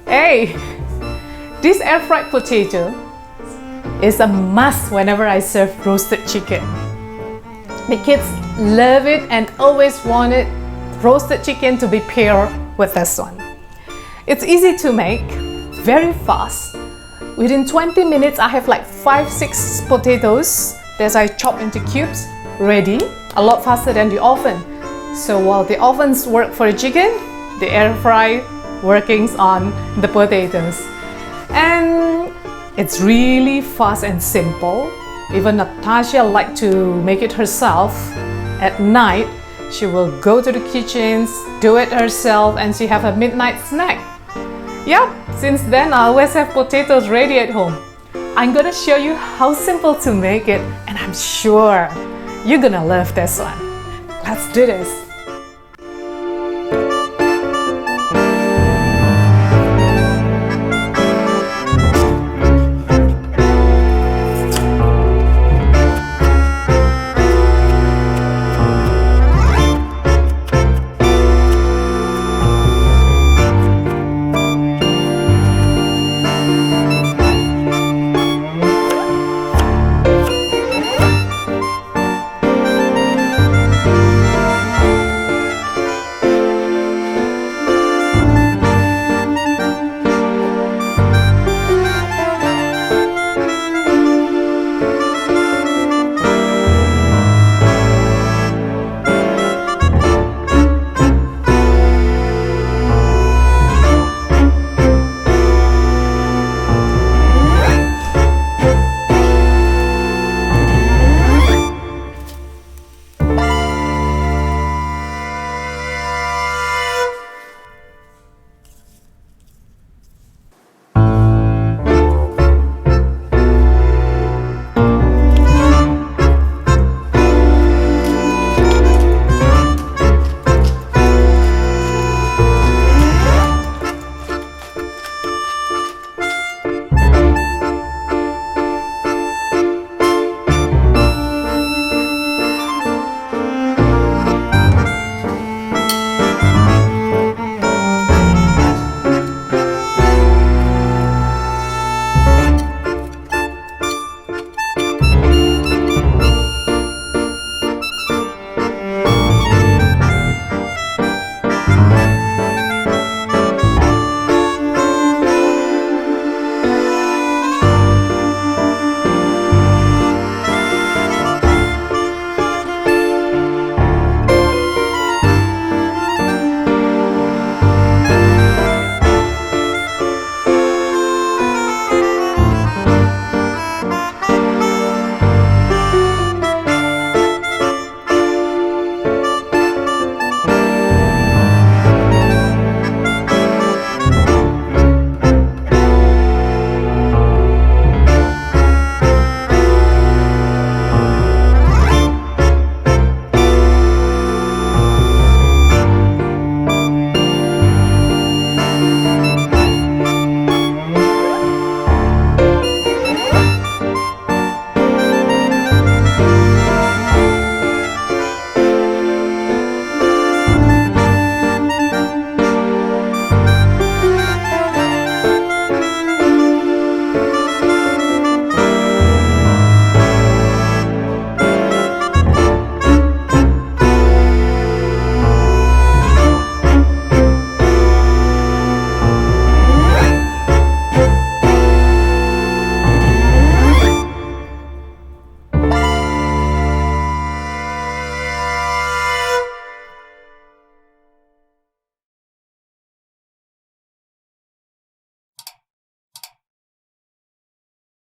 Hey, this air fried potato is a must whenever I serve roasted chicken. The kids love it and always wanted roasted chicken to be paired with this one. It's easy to make, very fast. Within 20 minutes, I have like 5-6 potatoes that I chop into cubes, ready, a lot faster than the oven. So while the ovens work for the chicken, the air fry workings on the potatoes. And it's really fast and simple. Even Natasha liked to make it herself. At night, she will go to the kitchens, do it herself, and she have a midnight snack. Yep, since then I always have potatoes ready at home. I'm gonna show you how simple to make it, and I'm sure you're gonna love this one. Let's do this.